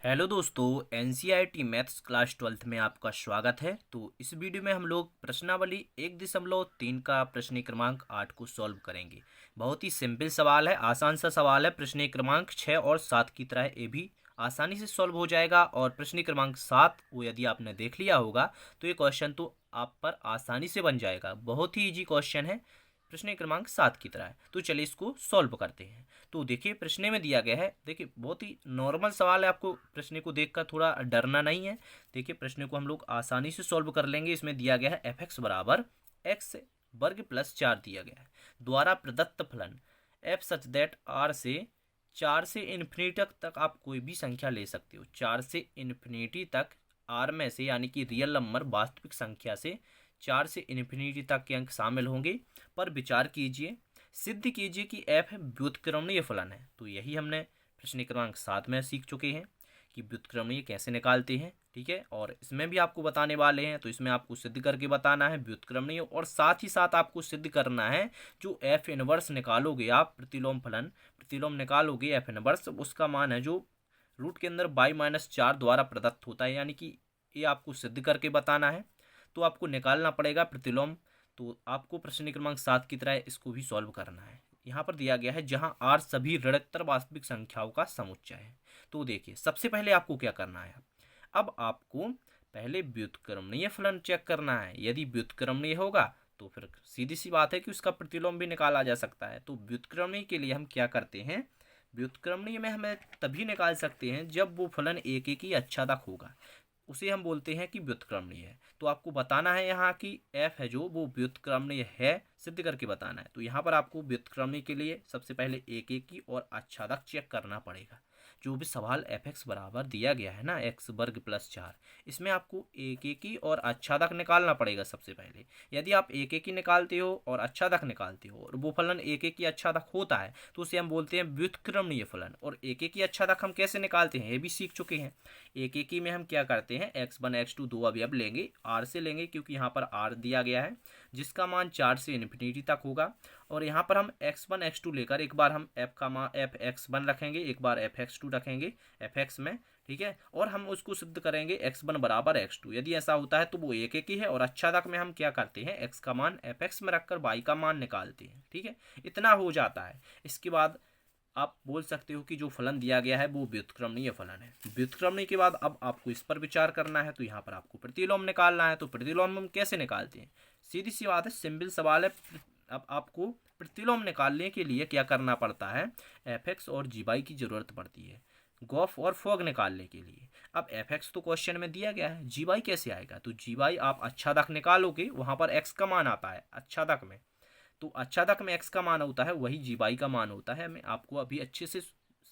Hello दोस्तों, NCERT maths class 12th में आपका स्वागत है। तो इस वीडियो में हम लोग प्रश्नावली 1.3 का प्रश्न क्रमांक 8 को सॉल्व करेंगे। बहुत ही सिंपल सवाल है, आसान सा सवाल है। प्रश्न क्रमांक 6 और 7 की तरह ये भी आसानी से सॉल्व हो जाएगा। और प्रश्न क्रमांक 7 वो यदि आपने देख लिया होगा तो ये क्वेश्चन तो आप पर आसानी से बन जाएगा। बहुत ही इजी क्वेश्चन है, प्रश्न क्रमांक 7 की तरह है। तो चलिए इसको सॉल्व करते हैं। तो देखिए प्रश्न में दिया गया है, देखिए बहुत ही नॉर्मल सवाल है, आपको प्रश्न को देखकर थोड़ा डरना नहीं है। देखिए प्रश्न को हम लोग आसानी से सॉल्व कर लेंगे। इसमें दिया गया है एफ एक्स बराबर एक्स वर्ग प्लस 4 दिया गया है द्वारा प्रदत्त फलन एफ सच दैट आर से 4 से इन्फिनिटी तक आप कोई भी संख्या ले सकते हो। 4 से इन्फिनिटी तक आर में से, यानी कि रियल नंबर वास्तविक संख्या से 4 से इन्फिनिटी तक के अंक शामिल होंगे पर विचार कीजिए, सिद्ध कीजिए कि एफ व्युत्क्रमणीय फलन है। तो यही हमने प्रश्न क्रमांक 7 में सीख चुके हैं कि व्युत्क्रमणीय कैसे निकालते हैं। ठीक है, और इसमें भी आपको बताने वाले हैं। तो इसमें आपको सिद्ध करके बताना है व्युत्क्रमणीय, और साथ ही साथ आपको सिद्ध करना है जो एफ इनवर्स निकालोगे आप, प्रतिलोम निकालोगे एफ इनवर्स, उसका मान है जो रूट के अंदर y-4 द्वारा प्रदत्त होता है, यानी कि ये आपको सिद्ध करके बताना है। तो आपको निकालना पड़ेगा प्रतिलोम। तो आपको प्रश्न क्रमांक 7 की तरह इसको भी सॉल्व करना है। यहाँ पर दिया गया है जहां आर सभी ऋणोत्तर वास्तविक संख्याओं का समुच्चय है। तो देखिए सबसे पहले आपको क्या करना है, अब आपको पहले व्युत्क्रमणीय फलन चेक करना है। यदि व्युत्क्रमणीय होगा तो फिर सीधी सी बात है कि उसका प्रतिलोम भी निकाला जा सकता है। तो व्युत्क्रमणीय के लिए हम क्या करते हैं, व्युत्क्रमणीय में हमें तभी निकाल सकते हैं जब वो फलन एक एक ही अच्छादक होगा, उसे हम बोलते हैं कि व्युत्क्रमणीय है। तो आपको बताना है यहाँ की एफ है जो वो व्युत्क्रमणीय है, सिद्ध करके बताना है। तो यहाँ पर आपको व्युत्क्रमणीय के लिए सबसे पहले एक एक की और अच्छादक चेक करना पड़ेगा। जो भी सवाल एफ एक्स बराबर दिया गया है ना, एक्स वर्ग प्लस 4, इसमें आपको एक एक की और अच्छादक निकालना पड़ेगा सबसे पहले। यदि आप एक एक की निकालते हो और अच्छादक निकालते हो और वो फलन एक एक की अच्छादक होता है तो उसे हम बोलते हैं व्युत्क्रमणीय फलन। और एक एक की अच्छादक हम कैसे निकालते हैं ये भी सीख चुके हैं। एक एक ही में हम क्या करते हैं, x1 x2 दो अवयव लेंगे, r से लेंगे क्योंकि यहाँ पर r दिया गया है जिसका मान 4 से इन्फिनिटी तक होगा। और यहाँ पर हम x1 x2 लेकर एक बार हम f का मान f x1 रखेंगे, एक बार f x2 रखेंगे f x में। ठीक है, और हम उसको सिद्ध करेंगे x1 बराबर x2। यदि ऐसा होता है तो वो एक एक ही है। और अच्छादक में हम क्या करते हैं, x का मान f x में रखकर y का मान निकालते हैं। ठीक है, इतना हो जाता है। इसके बाद आप बोल सकते हो कि जो फलन दिया गया है वो व्युत्क्रमणीय फलन है। व्युत्क्रमणीय के बाद अब आपको इस पर विचार करना है। तो यहाँ पर आपको प्रतिलोम निकालना है। तो प्रतिलोम हम कैसे निकालते हैं, सीधी सी बात है, सिंपल सवाल है। अब आपको प्रतिलोम निकालने के लिए क्या करना पड़ता है, एफ एक्स और जी वाई की जरूरत पड़ती है गॉफ और फॉग निकालने के लिए। अब एफ एक्स तो क्वेश्चन में दिया गया है, जी वाई कैसे आएगा, तो जी वाई आप अच्छादक निकालोगे, वहां पर एक्स का मान आता है अच्छादक में। तो अच्छादक में एक्स का मान होता है वही जी वाई का मान होता है। मैं आपको अभी अच्छे से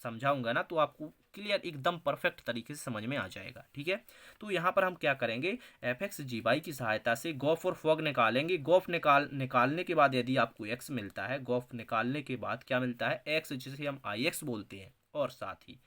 समझाऊंगा ना तो आपको क्लियर एकदम परफेक्ट तरीके से समझ में आ जाएगा। ठीक है, तो यहाँ पर हम क्या करेंगे, एफ एक्स जी वाई की सहायता से गॉफ और फॉग निकालेंगे। गॉफ निकालने के बाद यदि आपको एक्स मिलता है, गॉफ निकालने के बाद क्या मिलता है, एक्स जिसे हम आई एक्स बोलते हैं, और साथ ही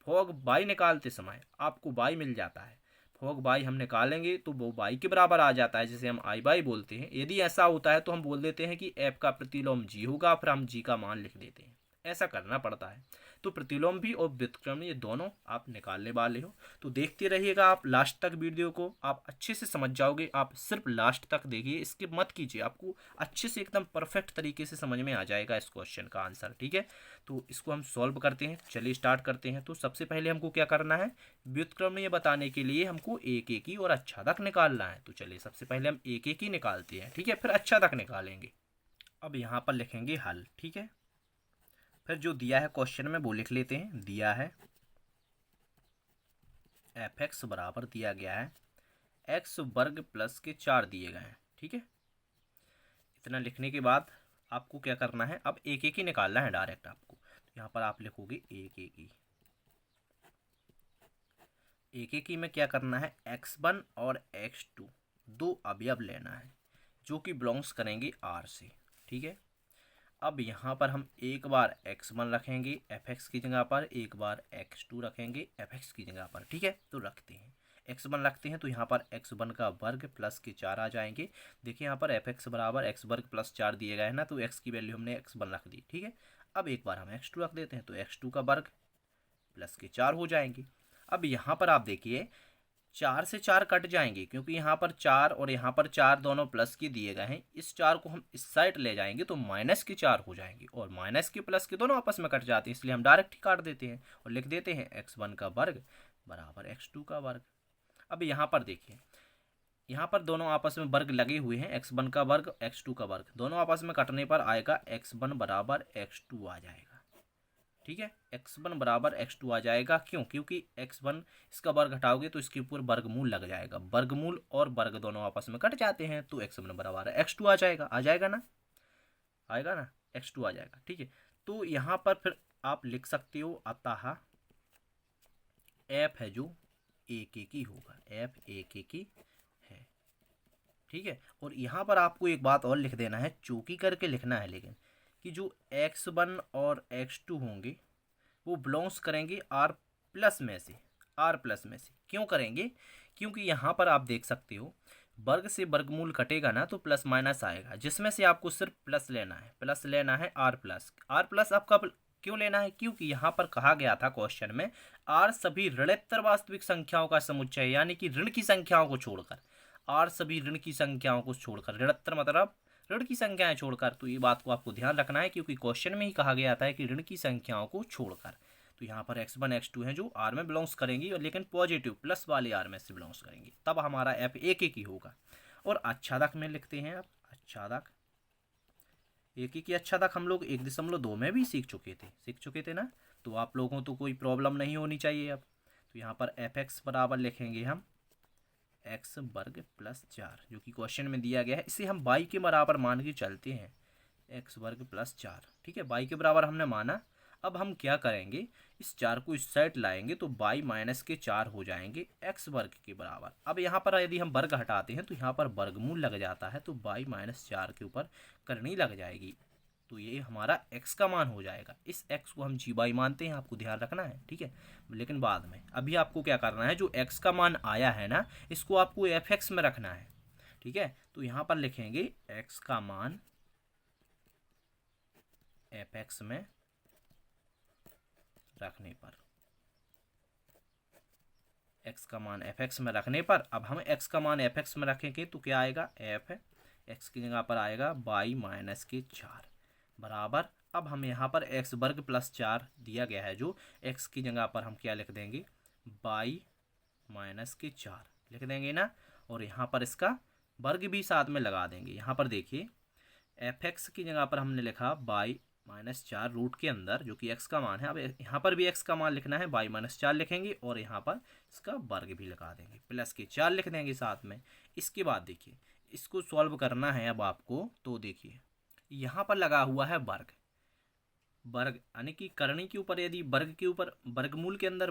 फॉग बाई निकालते समय आपको बाई मिल जाता है। फॉग बाई हम निकालेंगे तो वो बाई के बराबर आ जाता है जिसे हम आई बाई बोलते हैं। यदि ऐसा होता है तो हम बोल देते हैं कि एफ का प्रतिलोम जी होगा, फिर हम जी का मान लिख देते हैं। ऐसा करना पड़ता है। तो प्रतिलोम भी और व्युत्क्रमण ये दोनों आप निकालने वाले हो। तो देखते रहिएगा आप लास्ट तक वीडियो को, आप अच्छे से समझ जाओगे। आप सिर्फ लास्ट तक देखिए, स्किप मत कीजिए, आपको अच्छे से एकदम परफेक्ट तरीके से समझ में आ जाएगा इस क्वेश्चन का आंसर। ठीक है, तो इसको हम सॉल्व करते हैं। चलिए स्टार्ट करते हैं। तो सबसे पहले हमको क्या करना है, व्युत्क्रमणीय बताने के लिए हमको एक एक ही और अच्छादक निकालना है। तो चलिए सबसे पहले हम एक एक ही निकालते हैं। ठीक है, फिर अच्छादक निकालेंगे। अब यहाँ पर लिखेंगे हल। ठीक है, फिर जो दिया है क्वेश्चन में वो लिख लेते हैं। दिया है एफ एक्स बराबर दिया गया है एक्स वर्ग प्लस के 4 दिए गए हैं। ठीक है, इतना लिखने के बाद आपको क्या करना है, अब एक एक ही निकालना है डायरेक्ट आपको। तो यहाँ पर आप लिखोगे एक एक ही। एक एक ही में क्या करना है, x1 और x2 दो अवयव लेना है जो कि बिलोंग्स करेंगे r से। ठीक है, अब यहाँ पर हम एक बार x1 रखेंगे fx की जगह पर, एक बार x2 रखेंगे fx की जगह पर। ठीक है, तो रखते हैं x1 रखते हैं। तो यहाँ पर x1 का वर्ग प्लस के 4 आ जाएंगे। देखिए यहाँ पर fx बराबर x वर्ग प्लस 4 दिए गए हैं ना, तो x की वैल्यू हमने x1 रख दी। ठीक है, अब एक बार हम x2 रख देते हैं, तो x2 का वर्ग प्लस के 4 हो जाएंगे। अब यहाँ पर आप देखिए 4 से 4 कट जाएंगे, क्योंकि यहाँ पर 4 और यहाँ पर 4 दोनों प्लस के दिए गए हैं। इस 4 को हम इस साइड ले जाएंगे तो माइनस के 4 हो जाएंगे, और माइनस के प्लस के दोनों आपस में कट जाते हैं, इसलिए हम डायरेक्ट ही काट देते हैं और लिख देते हैं x1 का वर्ग बराबर x2 का वर्ग। अब यहाँ पर देखिए, यहाँ पर दोनों आपस में वर्ग लगे हुए हैं, x1 का वर्ग x2 का वर्ग, दोनों आपस में कटने पर आएगा x1 बराबर x2 आ जाएगा। ठीक है, x1 बराबर x2 आ जाएगा। क्यों? क्योंकि x1 इसका वर्ग हटाओगे तो इसके ऊपर वर्गमूल लग जाएगा, वर्गमूल और वर्ग दोनों आपस में कट जाते हैं, तो x1 बराबर x2 आ जाएगा। आ जाएगा ना? आएगा ना? x2 आ जाएगा। ठीक है, तो यहाँ पर फिर आप लिख सकते हो अतः f है जो एक एक ही होगा, f एक एक ही है। ठीक है, और यहाँ पर आपको एक बात और लिख देना है, चौकी करके लिखना है, लेकिन कि जो x1 और x2 होंगे वो बिलोंग्स करेंगे r प्लस में से, r प्लस में से। क्यों करेंगे? क्योंकि यहाँ पर आप देख सकते हो वर्ग से वर्गमूल कटेगा ना तो प्लस माइनस आएगा, जिसमें से आपको सिर्फ प्लस लेना है, प्लस लेना है r प्लस। r प्लस आपका क्यों लेना है? क्योंकि यहाँ पर कहा गया था क्वेश्चन में r सभी ऋणोत्तर वास्तविक संख्याओं का समुच्चय, यानी कि ऋण की संख्याओं को छोड़कर, r सभी ऋण की संख्याओं को छोड़कर, ऋणोत्तर मतलब ऋण की संख्याएं छोड़कर। तो ये बात को आपको ध्यान रखना है, क्योंकि क्वेश्चन में ही कहा गया था कि ऋण की संख्याओं को छोड़कर। तो यहाँ पर x1 x2 हैं जो r में बिलोंग्स करेंगी, और लेकिन पॉजिटिव प्लस वाले r में से बिलोंग्स करेंगी, तब हमारा f एक एक ही होगा। और अच्छादक में लिखते हैं। अब अच्छादक एक एक ही अच्छादक हम लोग 1.2 में भी सीख चुके थे ना, तो आप लोगों तो कोई प्रॉब्लम नहीं होनी चाहिए। अब तो यहाँ पर fx बराबर लिखेंगे हम x वर्ग प्लस 4, जो कि क्वेश्चन में दिया गया है। इसे हम y के बराबर मान के चलते हैं, x वर्ग प्लस 4। ठीक है, y के बराबर हमने माना। अब हम क्या करेंगे, इस 4 को इस साइड लाएंगे तो y माइनस के 4 हो जाएंगे x वर्ग के बराबर। अब यहाँ पर यदि हम वर्ग हटाते हैं तो यहाँ पर वर्गमूल लग जाता है, तो y माइनस 4 के ऊपर करनी लग जाएगी, तो ये हमारा x का मान हो जाएगा। इस x को हम gy मानते हैं, आपको ध्यान रखना है। ठीक है, लेकिन बाद में, अभी आपको क्या करना है, जो x का मान आया है ना, इसको आपको fx में रखना है। ठीक है, तो यहाँ पर लिखेंगे x का मान fx में रखने पर, x का मान fx में रखने पर, अब हम x का मान fx में रखेंगे तो क्या आएगा, f x की जगह पर आएगा y माइनस के 4 बराबर। अब हम यहाँ पर x वर्ग प्लस 4 दिया गया है, जो x की जगह पर हम क्या लिख देंगे, y माइनस के 4 लिख देंगे ना, और यहाँ पर इसका वर्ग भी साथ में लगा देंगे। यहाँ पर देखिए fx की जगह पर हमने लिखा y माइनस 4 रूट के अंदर, जो कि x का मान है। अब यहाँ पर भी x का मान लिखना है, y माइनस 4 लिखेंगे, और यहाँ पर इसका वर्ग भी लगा देंगे, प्लस के 4 लिख देंगे साथ में। इसके बाद देखिए इसको सॉल्व करना है अब आपको, तो देखिए यहाँ पर लगा हुआ है वर्ग, वर्ग यानी कि करनी के ऊपर, यदि वर्ग के ऊपर वर्गमूल के अंदर,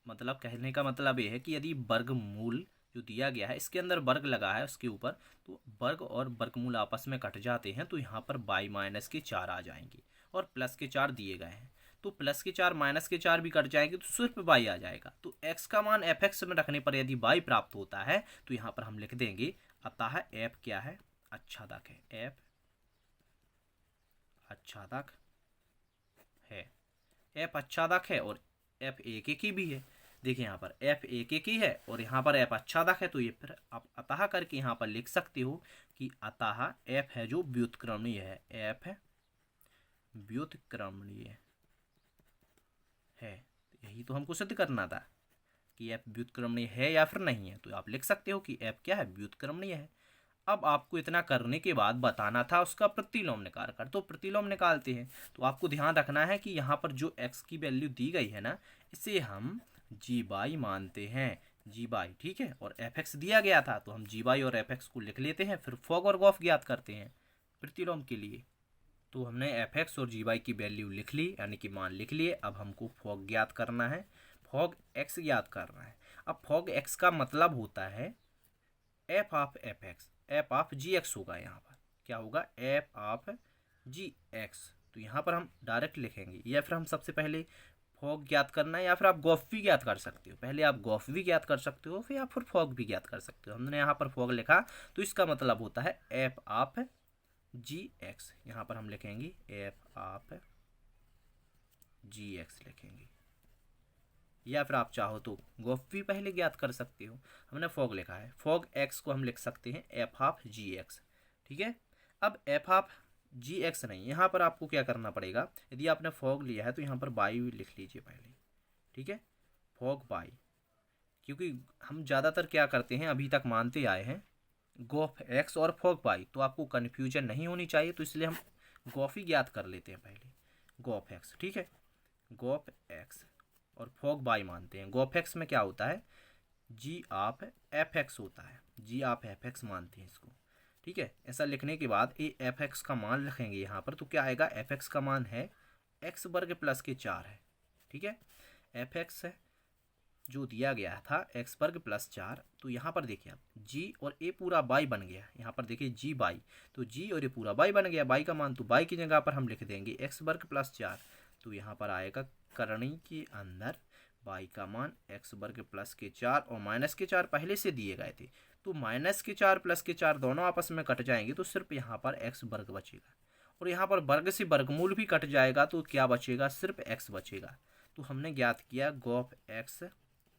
मतलब कहने का मतलब ये है कि यदि वर्गमूल जो दिया गया है इसके अंदर वर्ग लगा है उसके ऊपर, तो वर्ग और वर्गमूल आपस में कट जाते हैं, तो यहाँ पर y माइनस के 4 आ जाएंगे, और प्लस के 4 दिए गए हैं, तो प्लस के 4 माइनस के 4 भी कट जाएंगे, तो सिर्फ y आ जाएगा। तो x का मान fx में रखने पर यदि y प्राप्त होता है तो यहाँ पर हम लिख देंगे अतः f क्या है, अच्छादक है, f अच्छादक है, f अच्छादक है, और f एक एक ही भी है। देखिए यहाँ पर f एक एक ही है और यहाँ पर f अच्छादक है, तो ये फिर आप अतः करके यहाँ पर लिख सकते हो कि अतः f है जो व्युत्क्रमणीय है, f व्युत्क्रमणीय है। यही तो हमको सिद्ध करना था कि f व्युत्क्रमणीय है या फिर नहीं है, तो आप लिख सकते हो कि f क्या है, व्युत्क्रमणीय है। अब आपको इतना करने के बाद बताना था उसका प्रतिलोम निकाल कर, तो प्रतिलोम निकालते हैं। तो आपको ध्यान रखना है कि यहाँ पर जो x की वैल्यू दी गई है ना, इसे हम gy मानते हैं, gy। ठीक है, और fx दिया गया था तो हम gy और fx को लिख लेते हैं, फिर फॉग और गॉफ ज्ञात करते हैं प्रतिलोम के लिए। तो हमने fx और gy की वैल्यू लिख ली, यानी कि मान लिख लिए। अब हमको फॉग ज्ञात करना है, फॉग x ज्ञात करना है। अब फॉग x का मतलब होता है f of fx, f of gx होगा। यहाँ पर क्या होगा, f ऑफ gx। तो यहाँ पर हम डायरेक्ट लिखेंगे, या फिर हम सबसे पहले फॉग ज्ञात करना है, या फिर आप गॉफ भी ज्ञात कर सकते हो। पहले आप गॉफ भी ज्ञात कर सकते हो, फिर आप फिर फॉग भी ज्ञात कर सकते हो। हमने यहाँ पर फॉग लिखा तो इसका मतलब होता है f ऑफ gx। यहाँ पर हम लिखेंगे f ऑफ gx लिखेंगे, या फिर आप चाहो तो गोफ भी पहले ज्ञात कर सकते हो। हमने फॉग लिखा है, फॉग एक्स को हम लिख सकते हैं एफ ऑफ जी एक्स। ठीक है, अब एफ ऑफ जी एक्स नहीं, यहाँ पर आपको क्या करना पड़ेगा, यदि आपने फॉग लिया है तो यहाँ पर बाई लिख लीजिए पहले। ठीक है, फॉग बाई, क्योंकि हम ज़्यादातर क्या करते हैं अभी तक मानते आए हैं गोफ एक्स और फॉग बाई, तो आपको कन्फ्यूजन नहीं होनी चाहिए, तो इसलिए हम गोफ ही ज्ञात कर लेते हैं पहले, गोफ एक्स। ठीक है, गोफ एक्स और फॉग बाई मानते हैं। गोफ एक्स में क्या होता है, जी ऑफ एफ एक्स होता है, जी ऑफ एफ एक्स मानते हैं इसको। ठीक है, ऐसा लिखने के बाद ए एफ एक्स का मान लिखेंगे यहाँ पर, तो क्या आएगा, एफ एक्स का मान है एक्स वर्ग प्लस के 4 है। ठीक है, एफ एक्स है जो दिया गया था एक्स वर्ग प्लस 4, तो यहाँ पर देखिए आप जी और ए पूरा बाई बन गया, यहाँ पर देखिए जी बाई, तो जी और ये पूरा बाई बन गया, बाई का मान, तो बाई की जगह पर हम लिख देंगे एक्स वर्ग प्लस 4, तो यहाँ पर आएगा करनी के अंदर बाई का मान एक्स वर्ग प्लस के 4 और माइनस के 4 पहले से दिए गए थे, तो माइनस के 4 प्लस के 4 दोनों आपस में कट जाएंगे, तो सिर्फ यहाँ पर एक्स वर्ग बचेगा, और यहाँ पर वर्ग से वर्गमूल भी कट जाएगा, तो क्या बचेगा, सिर्फ एक्स बचेगा। तो हमने ज्ञात किया गोफ एक्स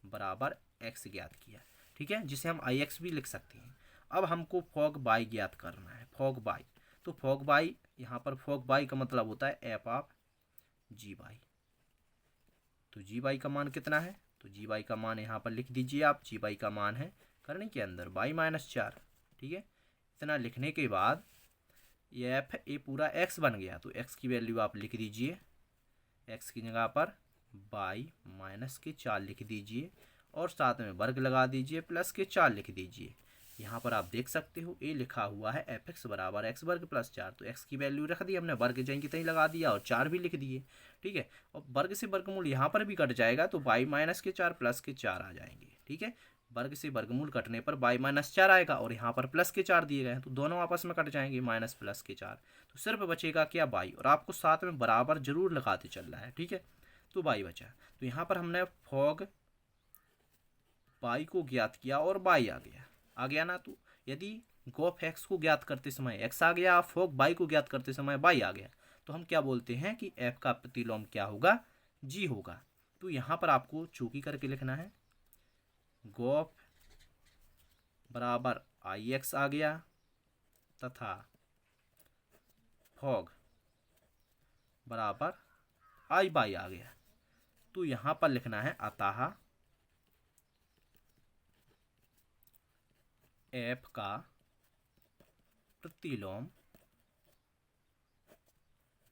बराबर एक्स ज्ञात किया। ठीक है, जिसे हम आई एक्स भी लिख सकते हैं। अब हमको फॉग बाई ज्ञात करना है, फॉग बाई, तो फॉग बाई, यहाँ पर फॉग बाई का मतलब होता है एफ ऑफ जी बाई, तो जी बाई का मान कितना है, तो जी बाई का मान यहाँ पर लिख दीजिए आप, जी बाई का मान है करने के अंदर बाई माइनस 4। ठीक है, इतना लिखने के बाद ये एफ ए पूरा एक्स बन गया, तो एक्स की वैल्यू आप लिख दीजिए, एक्स की जगह पर बाई माइनस के 4 लिख दीजिए, और साथ में वर्ग लगा दीजिए, प्लस के 4 लिख दीजिए। यहाँ पर आप देख सकते हो ए लिखा हुआ है एफ एक्स बराबर एक्स वर्ग प्लस 4, तो एक्स की वैल्यू रख दी हमने, वर्ग जहीं की तहीं लगा दिया और 4 भी लिख दिए। ठीक है, और वर्ग से वर्गमूल यहाँ पर भी कट जाएगा, तो बाई माइनस के 4 प्लस के 4 आ जाएंगे। ठीक है, वर्ग से वर्गमूल कटने पर बाई माइनस 4 आएगा, और यहाँ पर प्लस के 4 दिए गए हैं, तो दोनों आपस में कट जाएंगे, माइनस प्लस के 4, तो सिर्फ बचेगा क्या, बाई, और आपको साथ में बराबर जरूर लगाते चल रहा है। ठीक है, तो बाई बचा, तो यहाँ पर हमने फॉग बाई को ज्ञात किया और बाई आ गया ना। तो यदि गोफ एक्स को ज्ञात करते समय एक्स आ गया, फॉग बाई को ज्ञात करते समय बाई आ गया, तो हम क्या बोलते हैं कि एफ का प्रतिलोम क्या होगा, जी होगा। तो यहाँ पर आपको चौकी करके लिखना है, गोफ बराबर आई एक्स आ गया तथा फॉग बराबर आई बाई आ गया। तो यहाँ पर लिखना है अतः एफ का प्रतिलोम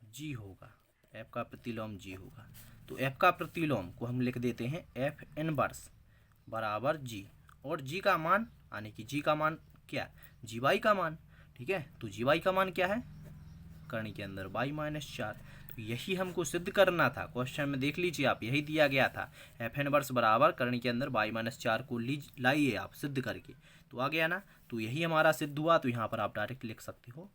जी होगा, एफ का प्रतिलोम जी होगा। तो एफ का प्रतिलोम को हम लिख देते हैं एफ इनवर्स बराबर जी, और जी का मान यानी कि जी का मान क्या, जी बाई का मान। ठीक है, तो जी बाई का मान क्या है, करनी के अंदर बाई माइनस 4, तो यही हमको सिद्ध करना था। क्वेश्चन में देख लीजिए आप, यही दिया गया था, एफ इनवर्स बराबर करनी के अंदर बाई माइनस 4 को लाइए आप सिद्ध करके, तो आ गया ना। तो यही हमारा सिद्ध हुआ, तो यहाँ पर आप डायरेक्ट लिख सकते हो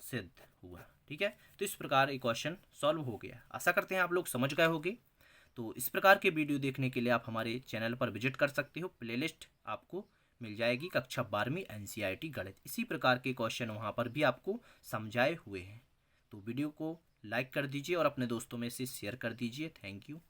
सिद्ध हुआ। ठीक है, तो इस प्रकार ये क्वेश्चन सॉल्व हो गया। आशा करते हैं आप लोग समझ गए होंगे। तो इस प्रकार के वीडियो देखने के लिए आप हमारे चैनल पर विजिट कर सकते हो, प्लेलिस्ट आपको मिल जाएगी कक्षा 12वीं एनसीईआरटी गणित, इसी प्रकार के क्वेश्चन वहाँ पर भी आपको समझाए हुए हैं। तो वीडियो को लाइक कर दीजिए और अपने दोस्तों में से शेयर कर दीजिए। Thank you.